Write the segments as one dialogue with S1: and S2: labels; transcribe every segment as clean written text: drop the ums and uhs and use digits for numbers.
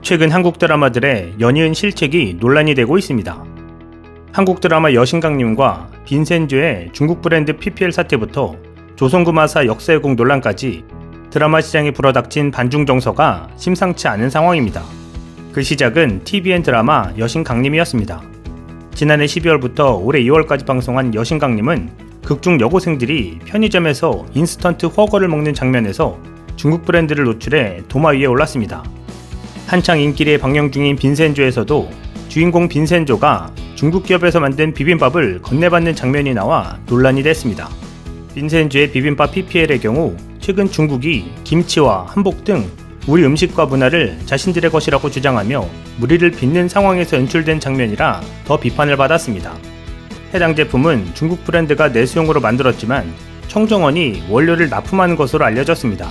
S1: 최근 한국 드라마들의 연이은 실책이 논란이 되고 있습니다. 한국 드라마 여신강림과 빈센조의 중국 브랜드 PPL 사태부터 조선구마사 역사왜곡 논란까지 드라마 시장에 불어닥친 반중 정서가 심상치 않은 상황입니다. 그 시작은 TVN 드라마 여신강림이었습니다. 지난해 12월부터 올해 2월까지 방송한 여신강림은 극중 여고생들이 편의점에서 인스턴트 훠궈를 먹는 장면에서 중국 브랜드를 노출해 도마 위에 올랐습니다. 한창 인기리에 방영 중인 빈센조에서도 주인공 빈센조가 중국 기업에서 만든 비빔밥을 건네받는 장면이 나와 논란이 됐습니다. 빈센조의 비빔밥 PPL의 경우 최근 중국이 김치와 한복 등 우리 음식과 문화를 자신들의 것이라고 주장하며 무리를 빚는 상황에서 연출된 장면이라 더 비판을 받았습니다. 해당 제품은 중국 브랜드가 내수용으로 만들었지만 청정원이 원료를 납품하는 것으로 알려졌습니다.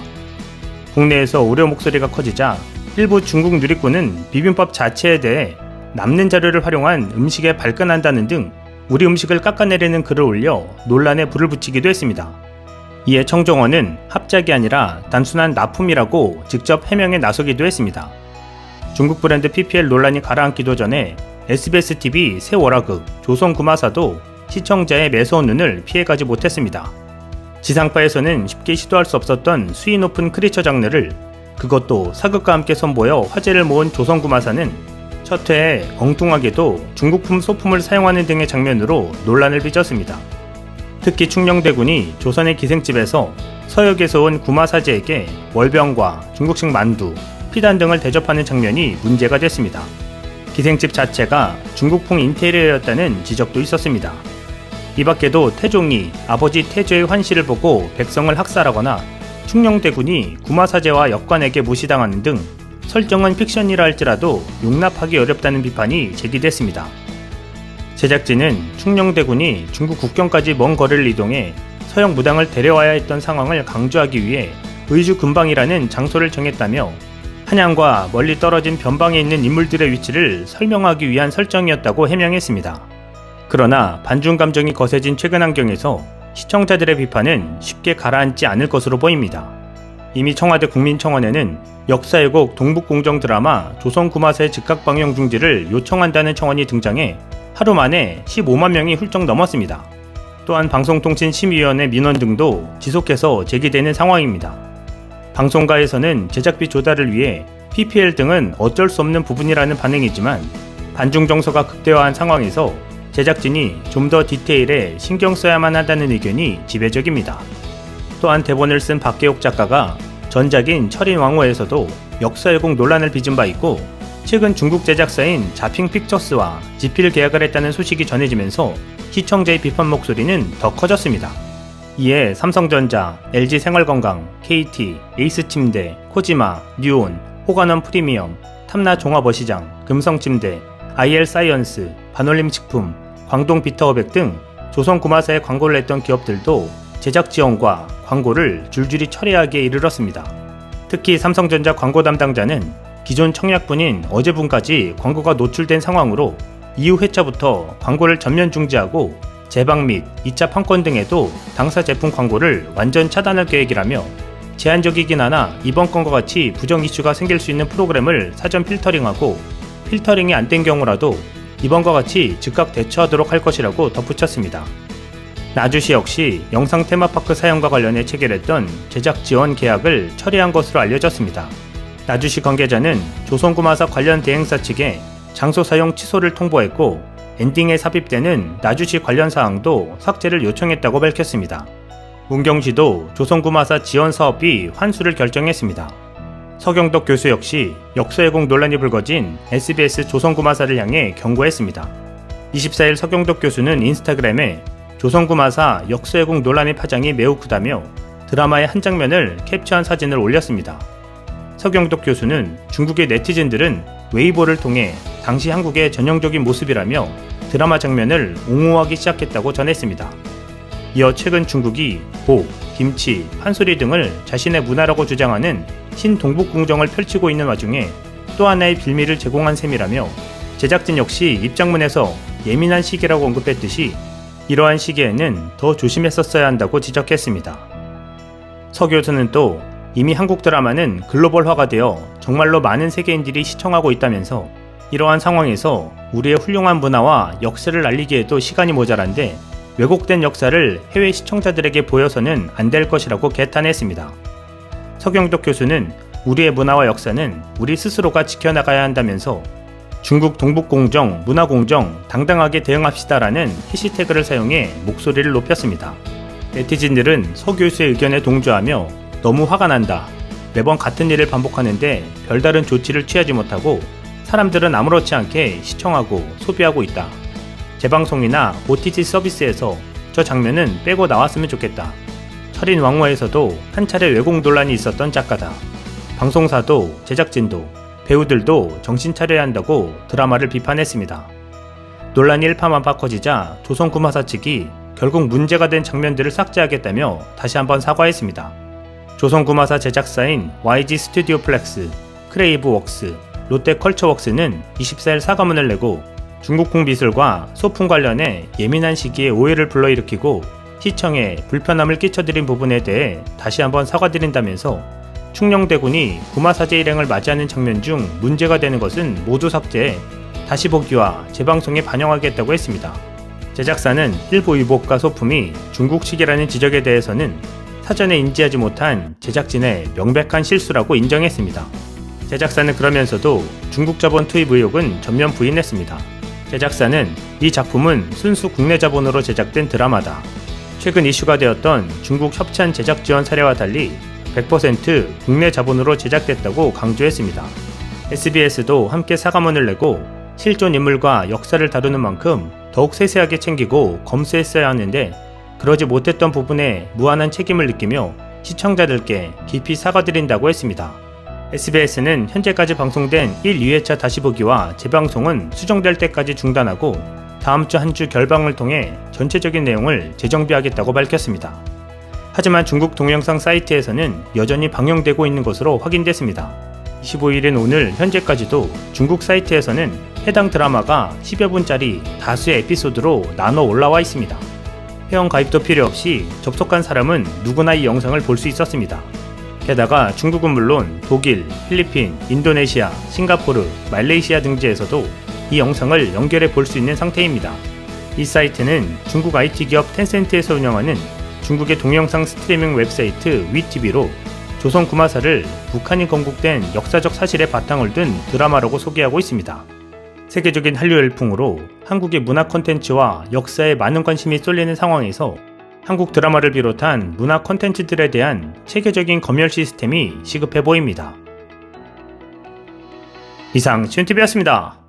S1: 국내에서 우려 목소리가 커지자 일부 중국 누리꾼은 비빔밥 자체에 대해 남는 자료를 활용한 음식에 발끈한다는 등 우리 음식을 깎아내리는 글을 올려 논란에 불을 붙이기도 했습니다. 이에 청정원은 합작이 아니라 단순한 납품이라고 직접 해명에 나서기도 했습니다. 중국 브랜드 PPL 논란이 가라앉기도 전에 SBSTV 새 월화극 조선구마사도 시청자의 매서운 눈을 피해가지 못했습니다. 지상파에서는 쉽게 시도할 수 없었던 수위 높은 크리처 장르를 그것도 사극과 함께 선보여 화제를 모은 조선구마사는 첫 회에 엉뚱하게도 중국품 소품을 사용하는 등의 장면으로 논란을 빚었습니다. 특히 충녕대군이 조선의 기생집에서 서역에서 온 구마사제에게 월병과 중국식 만두, 피단 등을 대접하는 장면이 문제가 됐습니다. 기생집 자체가 중국풍 인테리어였다는 지적도 있었습니다. 이 밖에도 태종이 아버지 태조의 환시를 보고 백성을 학살하거나 충녕대군이 구마사제와 역관에게 무시당하는 등 설정은 픽션이라 할지라도 용납하기 어렵다는 비판이 제기됐습니다. 제작진은 충녕대군이 중국 국경까지 먼 거리를 이동해 서역 무당을 데려와야 했던 상황을 강조하기 위해 의주 근방이라는 장소를 정했다며 한양과 멀리 떨어진 변방에 있는 인물들의 위치를 설명하기 위한 설정이었다고 해명했습니다. 그러나 반중 감정이 거세진 최근 환경에서 시청자들의 비판은 쉽게 가라앉지 않을 것으로 보입니다. 이미 청와대 국민청원에는 역사왜곡 동북공정 드라마 조선구마사의 즉각 방영 중지를 요청한다는 청원이 등장해 하루 만에 15만 명이 훌쩍 넘었습니다. 또한 방송통신심의위원회 민원 등도 지속해서 제기되는 상황입니다. 방송가에서는 제작비 조달을 위해 PPL 등은 어쩔 수 없는 부분이라는 반응이지만 반중 정서가 극대화한 상황에서 제작진이 좀 더 디테일에 신경 써야만 한다는 의견이 지배적입니다. 또한 대본을 쓴 박계옥 작가가 전작인 철인왕후에서도 역사왜곡 논란을 빚은 바 있고 최근 중국 제작사인 자핑픽처스와 지필 계약을 했다는 소식이 전해지면서 시청자의 비판 목소리는 더 커졌습니다. 이에 삼성전자, LG생활건강, KT, 에이스침대, 코지마, 뉴온, 호가넌 프리미엄, 탐나 종합어시장, 금성침대, IL사이언스, 반올림식품, 광동비타오백 등 조선구마사에 광고를 했던 기업들도 제작 지원과 광고를 줄줄이 철회하기에 이르렀습니다. 특히 삼성전자 광고 담당자는 기존 청약분인 어제분까지 광고가 노출된 상황으로 이후 회차부터 광고를 전면 중지하고 재방 및 2차 판권 등에도 당사 제품 광고를 완전 차단할 계획이라며 제한적이긴 하나 이번 건과 같이 부정 이슈가 생길 수 있는 프로그램을 사전 필터링하고 필터링이 안 된 경우라도 이번과 같이 즉각 대처하도록 할 것이라고 덧붙였습니다. 나주시 역시 영상 테마파크 사용과 관련해 체결했던 제작 지원 계약을 철회한 것으로 알려졌습니다. 나주시 관계자는 조선구마사 관련 대행사 측에 장소 사용 취소를 통보했고 엔딩에 삽입되는 나주시 관련 사항도 삭제를 요청했다고 밝혔습니다. 문경시도 조선구마사 지원 사업비 환수를 결정했습니다. 서경덕 교수 역시 역사왜곡 논란이 불거진 SBS 조선구마사를 향해 경고했습니다. 24일 서경덕 교수는 인스타그램에 조선구마사 역사왜곡 논란의 파장이 매우 크다며 드라마의 한 장면을 캡처한 사진을 올렸습니다. 서경덕 교수는 중국의 네티즌들은 웨이보를 통해 당시 한국의 전형적인 모습이라며 드라마 장면을 옹호하기 시작했다고 전했습니다. 이어 최근 중국이 복, 김치, 판소리 등을 자신의 문화라고 주장하는 신동북공정을 펼치고 있는 와중에 또 하나의 빌미를 제공한 셈이라며 제작진 역시 입장문에서 예민한 시기라고 언급했듯이 이러한 시기에는 더 조심했었어야 한다고 지적했습니다. 서 교수는 또 이미 한국 드라마는 글로벌화가 되어 정말로 많은 세계인들이 시청하고 있다면서 이러한 상황에서 우리의 훌륭한 문화와 역사를 알리기에도 시간이 모자란데 왜곡된 역사를 해외 시청자들에게 보여서는 안 될 것이라고 개탄했습니다. 서경덕 교수는 우리의 문화와 역사는 우리 스스로가 지켜나가야 한다면서 중국 동북공정, 문화공정 당당하게 대응합시다라는 해시태그를 사용해 목소리를 높였습니다. 네티즌들은 서 교수의 의견에 동조하며 너무 화가 난다. 매번 같은 일을 반복하는데 별다른 조치를 취하지 못하고 사람들은 아무렇지 않게 시청하고 소비하고 있다. 재방송이나 OTT 서비스에서 저 장면은 빼고 나왔으면 좋겠다. 철인 왕후에서도 한 차례 왜곡 논란이 있었던 작가다. 방송사도 제작진도 배우들도 정신 차려야 한다고 드라마를 비판했습니다. 논란이 일파만파 커지자 조선구마사 측이 결국 문제가 된 장면들을 삭제하겠다며 다시 한번 사과했습니다. 조선구마사 제작사인 YG 스튜디오 플렉스, 크레이브웍스, 롯데컬처웍스는 24일 사과문을 내고 중국풍 미술과 소품 관련해 예민한 시기에 오해를 불러일으키고 시청에 불편함을 끼쳐드린 부분에 대해 다시 한번 사과드린다면서 충녕대군이 구마사제 일행을 맞이하는 장면 중 문제가 되는 것은 모두 삭제해 다시 보기와 재방송에 반영하겠다고 했습니다. 제작사는 일부 의복과 소품이 중국식이라는 지적에 대해서는 사전에 인지하지 못한 제작진의 명백한 실수라고 인정했습니다. 제작사는 그러면서도 중국 자본 투입 의혹은 전면 부인했습니다. 제작사는 이 작품은 순수 국내 자본으로 제작된 드라마다. 최근 이슈가 되었던 중국 협찬 제작 지원 사례와 달리 100% 국내 자본으로 제작됐다고 강조했습니다. SBS도 함께 사과문을 내고 실존 인물과 역사를 다루는 만큼 더욱 세세하게 챙기고 검수했어야 하는데 그러지 못했던 부분에 무한한 책임을 느끼며 시청자들께 깊이 사과드린다고 했습니다. SBS는 현재까지 방송된 1, 2회차 다시 보기와 재방송은 수정될 때까지 중단하고 다음 주 한 주 결방을 통해 전체적인 내용을 재정비하겠다고 밝혔습니다. 하지만 중국 동영상 사이트에서는 여전히 방영되고 있는 것으로 확인됐습니다. 25일인 오늘 현재까지도 중국 사이트에서는 해당 드라마가 10여 분짜리 다수의 에피소드로 나눠 올라와 있습니다. 회원 가입도 필요 없이 접속한 사람은 누구나 이 영상을 볼 수 있었습니다. 게다가 중국은 물론 독일, 필리핀, 인도네시아, 싱가포르, 말레이시아 등지에서도 이 영상을 연결해 볼 수 있는 상태입니다. 이 사이트는 중국 IT 기업 텐센트에서 운영하는 중국의 동영상 스트리밍 웹사이트 위티비로 조선 구마사를 북한이 건국된 역사적 사실에 바탕을 둔 드라마라고 소개하고 있습니다. 세계적인 한류 열풍으로 한국의 문화 콘텐츠와 역사에 많은 관심이 쏠리는 상황에서 한국 드라마를 비롯한 문화 콘텐츠들에 대한 체계적인 검열 시스템이 시급해 보입니다. 이상 시윤TV였습니다.